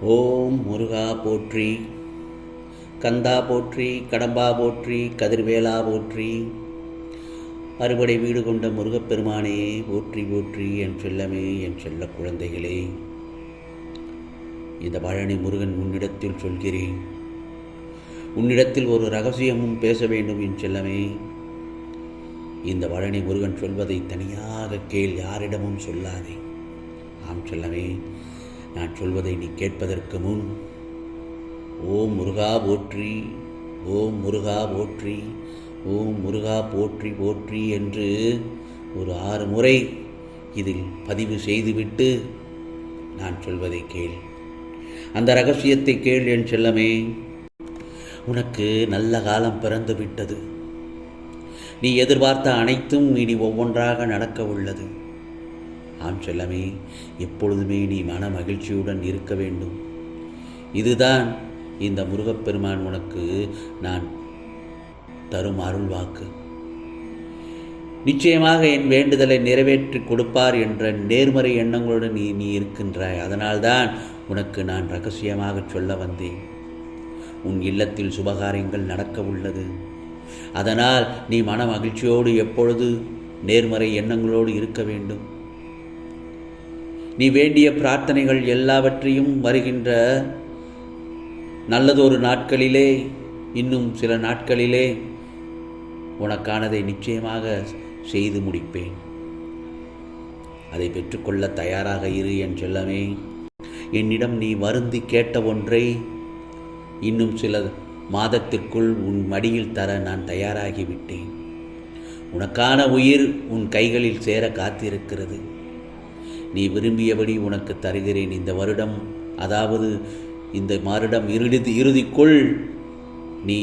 ஓம் முருகா போற்றி, கந்தா போற்றி, கடம்பா போற்றி, கதிர்வேலா போற்றி, அறுபடை வீடு கொண்ட முருகப்பெருமானே போற்றி போற்றி. என் செல்லமே, என் செல்ல குழந்தைகளே, இந்த பழனி முருகன் உன்னிடத்தில் சொல்கிறேன். உன்னிடத்தில் ஒரு ரகசியமும் பேச வேண்டும் என் செல்லமே. இந்த பழனி முருகன் சொல்வதை தனியாக கேள், யாரிடமும் சொல்லாதே. ஆம் செல்லமே, நான் சொல்வதை நீ கேட்பதற்கு முன் ஓம் முருகா போற்றி, ஓம் முருகா போற்றி, ஓம் முருகா போற்றி போற்றி என்று ஒரு 6 முறை இதில் பதிவு செய்துவிட்டு நான் சொல்வதை கேள். அந்த ரகசியத்தை கேள் என் செல்லமே. உனக்கு நல்ல காலம் பிறந்து விட்டது. நீ எதிர்பார்த்த அனைத்தும் இனி ஒவ்வொன்றாக நடக்க உள்ளது. ஆம் செல்லமே, எப்பொழுதுமே நீ மன மகிழ்ச்சியுடன் இருக்க வேண்டும். இதுதான் இந்த முருகப்பெருமான் உனக்கு நான் தரும் அருள் வாக்கு. நிச்சயமாக என் வேண்டுதலை நிறைவேற்றி கொடுப்பார் என்ற நேர்மறை எண்ணங்களுடன் நீ இருக்கின்றாய். அதனால்தான் உனக்கு நான் ரகசியமாக சொல்ல வந்தேன். உன் இல்லத்தில் சுபகாரியங்கள் நடக்க உள்ளது. அதனால் நீ மன மகிழ்ச்சியோடு எப்பொழுது நேர்மறை எண்ணங்களோடு இருக்க வேண்டும். நீ வேண்டிய பிரார்த்தனைகள் எல்லாவற்றையும் வருகின்ற நல்லதொரு நாட்களிலே, இன்னும் சில நாட்களிலே உனக்கானதை நிச்சயமாக செய்து முடிப்பேன். அதை பெற்றுக்கொள்ள தயாராக இரு என் செல்லமே. என்னிடம் நீ வருந்தி கேட்ட ஒன்றை இன்னும் சில மாதத்திற்குள் உன் மடியில் தர நான் தயாராகிவிட்டேன். உனக்கான உயிர் உன் கைகளில் சேர காத்திருக்கிறது. நீ விரும்பியபடி உனக்கு தருகிறேன். இந்த வருடம், அதாவது இந்த மாரிடம் இறுதிக்குள் நீ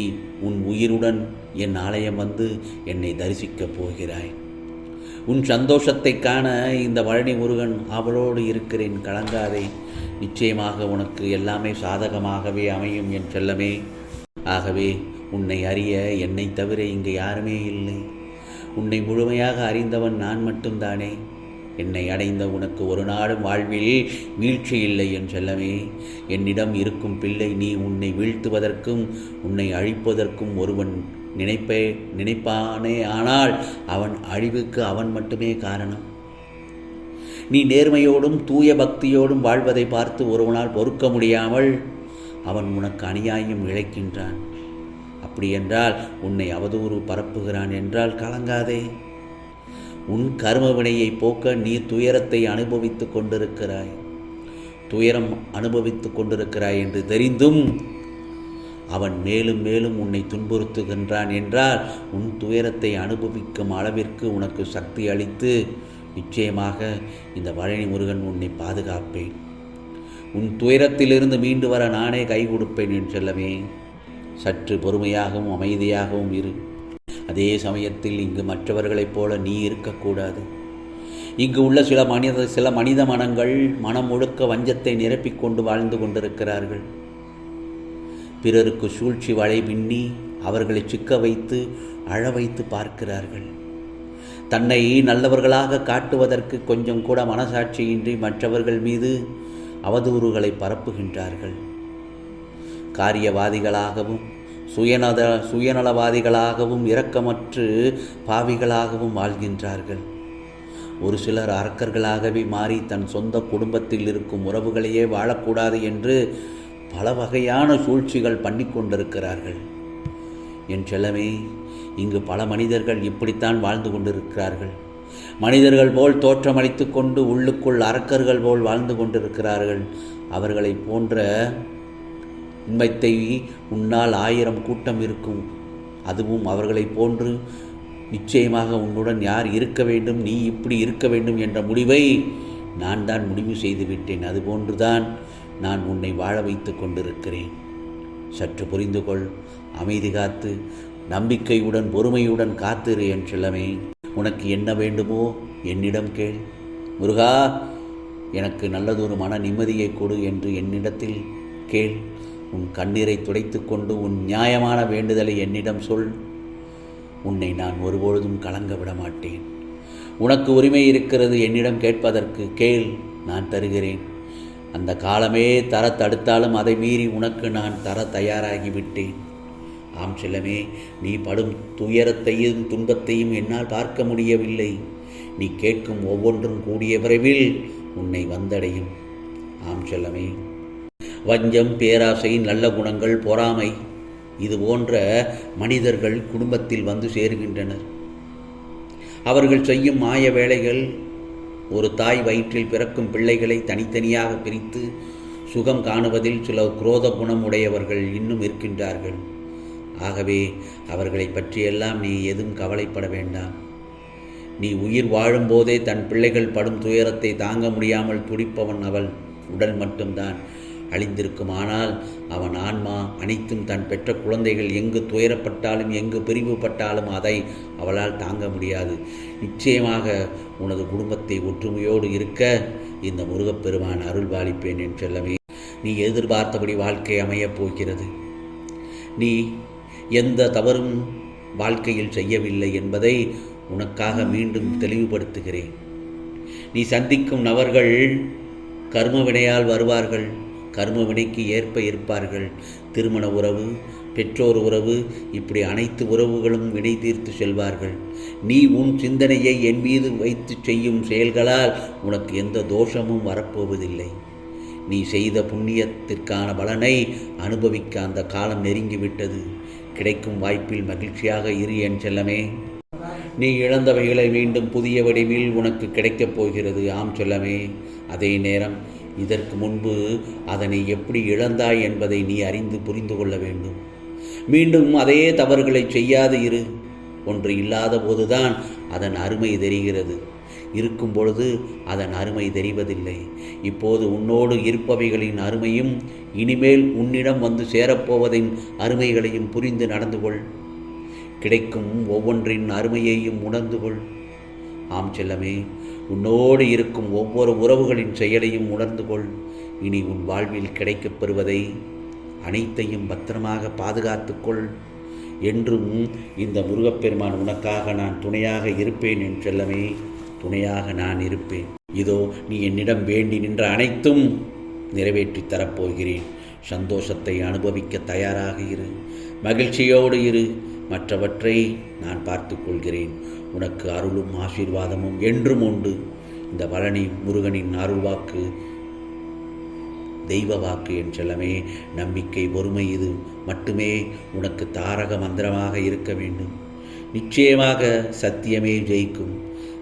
உன் உயிருடன் என் ஆலயம் வந்து என்னை தரிசிக்கப் போகிறாய். உன் சந்தோஷத்தை காண இந்த பழனி முருகன் அவளோடு இருக்கிறேன். கலங்காதே. நிச்சயமாக உனக்கு எல்லாமே சாதகமாகவே அமையும் என் செல்லமே. ஆகவே உன்னை அறிய என்னை தவிர இங்கு யாருமே இல்லை. உன்னை முழுமையாக அறிந்தவன் நான் மட்டும்தானே. என்னை அடைந்த உனக்கு ஒரு நாளும் வாழ்வில் வீழ்ச்சி இல்லை என் செல்லமே. என்னிடம் இருக்கும் பிள்ளை, நீ உன்னை வீழ்த்துவதற்கும் உன்னை அழிப்பதற்கும் ஒருவன் நினைப்பானே, ஆனால் அவன் அழிவுக்கு அவன் மட்டுமே காரணம். நீ நேர்மையோடும் தூய பக்தியோடும் வாழ்வதை பார்த்து ஒருவனால் பொறுக்க முடியாமல் அவன் உனக்கு அநியாயம் இழைக்கின்றான். அப்படியென்றால் உன்னை அவதூறு பரப்புகிறான் என்றால் கலங்காதே. உன் கர்ம வினையை போக்க நீ துயரத்தை அனுபவித்து கொண்டிருக்கிறாய். துயரம் அனுபவித்து கொண்டிருக்கிறாய் என்று தெரிந்தும் அவன் மேலும் மேலும் உன்னை துன்புறுத்துகின்றான் என்றால் உன் துயரத்தை அனுபவிக்கும் அளவிற்கு உனக்கு சக்தி அளித்து நிச்சயமாக இந்த பழனி முருகன் உன்னை பாதுகாப்பேன். உன் துயரத்திலிருந்து மீண்டு வர நானே கை கொடுப்பேன் என் செல்லமே. சற்று பொறுமையாகவும் அமைதியாகவும் இரு. அதே சமயத்தில் இங்கு மற்றவர்களைப் போல நீ இருக்கக்கூடாது. இங்கு உள்ள சில மனித மனங்கள் மனம் முழுக்க வஞ்சத்தை நிரப்பிக்கொண்டு வாழ்ந்து கொண்டிருக்கிறார்கள். பிறருக்கு சூழ்ச்சி வலை பின்னி அவர்களை சிக்க வைத்து அழ வைத்து பார்க்கிறார்கள். தன்னை நல்லவர்களாக காட்டுவதற்கு கொஞ்சம் கூட மனசாட்சியின்றி மற்றவர்கள் மீது அவதூறுகளை பரப்புகின்றார்கள். காரியவாதிகளாகவும் சுயநலவாதிகளாகவும் இரக்கமற்று பாவிகளாகவும் வாழ்கின்றார்கள். ஒரு சிலர் அரக்கர்களாகவே மாறி தன் சொந்த குடும்பத்தில் இருக்கும் உறவுகளையே வாழக்கூடாது என்று பல வகையான சூழ்ச்சிகள் பண்ணி கொண்டிருக்கிறார்கள். என் செல்லமே, இங்கு பல மனிதர்கள் இப்படித்தான் வாழ்ந்து கொண்டிருக்கிறார்கள். மனிதர்கள் போல் தோற்றமளித்து கொண்டு உள்ளுக்குள் அரக்கர்கள் போல் வாழ்ந்து கொண்டிருக்கிறார்கள். அவர்களை போன்ற உண்மைத்தை உன்னால் 1000 கூட்டம் இருக்கும். அதுவும் அவர்களைப் போன்று நிச்சயமாக உன்னுடன் யார் இருக்க வேண்டும், நீ இப்படி இருக்க வேண்டும் என்ற முடிவை நான் தான் முடிவு செய்துவிட்டேன். அதுபோன்றுதான் நான் உன்னை வாழ வைத்து கொண்டிருக்கிறேன். சற்று புரிந்து கொள். அமைதி காத்து நம்பிக்கையுடன் பொறுமையுடன் காத்திரு என் செல்லமே. உனக்கு என்ன வேண்டுமோ என்னிடம் கேள். முருகா, எனக்கு நல்லதொரு மன நிம்மதியை கொடு என்று என்னிடத்தில் கேள். உன் கண்ணீரை துடைத்து கொண்டு உன் நியாயமான வேண்டுதலை என்னிடம் சொல். உன்னை நான் ஒருபொழுதும் கலங்க விட மாட்டேன். உனக்கு உரிமை இருக்கிறது என்னிடம் கேட்பதற்கு. கேள், நான் தருகிறேன். அந்த காலமே தர தடுத்தாலும் அதை மீறி உனக்கு நான் தர தயாராகிவிட்டேன். ஆம் செல்லமே, நீ படும் துயரத்தையும் துன்பத்தையும் என்னால் பார்க்க முடியவில்லை. நீ கேட்கும் ஒவ்வொன்றும் கூடிய விரைவில் உன்னை வந்தடையும். ஆம் செல்லமே, வஞ்சம், பேராசை, நல்ல குணங்கள், பொறாமை இது போன்ற மனிதர்கள் குடும்பத்தில் வந்து சேருகின்றனர். அவர்கள் செய்யும் மாய வேலைகள் ஒரு தாய் வயிற்றில் பிறக்கும் பிள்ளைகளை தனித்தனியாக பிரித்து சுகம் காணுவதில் சில குரோத குணம் உடையவர்கள் இன்னும் இருக்கின்றார்கள். ஆகவே அவர்களை பற்றியெல்லாம் நீ எதுவும் கவலைப்பட வேண்டாம். நீ உயிர் வாழும்போதே தன் பிள்ளைகள் படும் துயரத்தை தாங்க முடியாமல் துடிப்பவன் அவள் உடல் மட்டும்தான் அழிந்திருக்கும். ஆனால் அவன் ஆன்மா அனைத்தும் தன் பெற்ற குழந்தைகள் எங்கு துயரப்பட்டாலும் எங்கு பிரிவுபட்டாலும் அதை அவளால் தாங்க முடியாது. நிச்சயமாக உனது குடும்பத்தை ஒற்றுமையோடு இருக்க இந்த முருகப்பெருமான் அருள் பாலிப்பேன் என் செல்லமே. நீ எதிர்பார்த்தபடி வாழ்க்கை அமையப் போகிறது. நீ எந்த தவறும் வாழ்க்கையில் செய்யவில்லை என்பதை உனக்காக மீண்டும் தெளிவுபடுத்துகிறேன். நீ சந்திக்கும் நபர்கள் கர்ம வினையால் வருவார்கள், கர்ம வினைக்கு ஏற்ப இருப்பார்கள். திருமண உறவு, பெற்றோர் உறவு, இப்படி அனைத்து உறவுகளும் வினை தீர்த்து செல்வார்கள். நீ உன் சிந்தனையை என் மீது வைத்து செய்யும் செயல்களால் உனக்கு எந்த தோஷமும் வரப்போவதில்லை. நீ செய்த புண்ணியத்திற்கான பலனை அனுபவிக்க அந்த காலம் நெருங்கிவிட்டது. கிடைக்கும் வாய்ப்பில் மகிழ்ச்சியாக இரு என் செல்லமே. நீ இழந்தவைகளை மீண்டும் புதிய வடிவில் உனக்கு கிடைக்கப் போகிறது. ஆம் செல்லமே, அதே நேரம் இதற்கு முன்பு அதனை எப்படி இழந்தாய் என்பதை நீ அறிந்து புரிந்து கொள்ள வேண்டும். மீண்டும் அதே தவறுகளை செய்யாது இரு. ஒன்று இல்லாத போதுதான் அதன் அருமை தெரிகிறது. இருக்கும் பொழுது அதன் அருமை தெரிவதில்லை. இப்போது உன்னோடு இருப்பவைகளின் அருமையும் இனிமேல் உன்னிடம் வந்து சேரப்போவதின் அருமைகளையும் புரிந்து நடந்து கொள். கிடைக்கும் ஒவ்வொன்றின் அருமையையும் உணர்ந்து கொள். ஆம் செல்லமே, உன்னோடு இருக்கும் ஒவ்வொரு உறவுகளின் செயலையும் உணர்ந்து கொள். இனி உன் வாழ்வில் கிடைக்கப் பெறுவதை அனைத்தையும் பத்திரமாக பாதுகாத்துக்கொள். என்றும் இந்த முருகப்பெருமான் உனக்காக நான் துணையாக இருப்பேன் என் செல்லமே, துணையாக நான் இருப்பேன். இதோ நீ என்னிடம் வேண்டி நின்ற அனைத்தும் நிறைவேற்றி தரப்போகிறேன். சந்தோஷத்தை அனுபவிக்க தயாராக இரு, மகிழ்ச்சியோடு இரு. மற்றவற்றை நான் பார்த்து கொள்கிறேன். உனக்கு அருளும் ஆசீர்வாதமும் என்றும் உண்டு. இந்த பழனி முருகனின் அருள்வாக்கு தெய்வ வாக்கு என் செல்லமே. நம்பிக்கை, பொறுமை இது மட்டுமே உனக்கு தாரக மந்திரமாக இருக்க வேண்டும். நிச்சயமாக சத்தியமே ஜெயிக்கும்.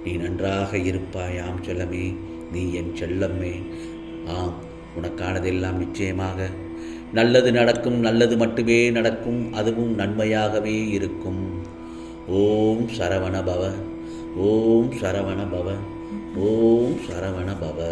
நீ நன்றாக இருப்பாய். ஆம் செல்லமே, நீ என் செல்லம்மே. ஆம், உனக்கானதெல்லாம் நிச்சயமாக நல்லது நடக்கும். நல்லது மட்டுமே நடக்கும். அதுவும் நன்மையாகவே இருக்கும். ஓம் சரவண பவ, ஓம் சரவண பவ, ஓம் சரவண பவ.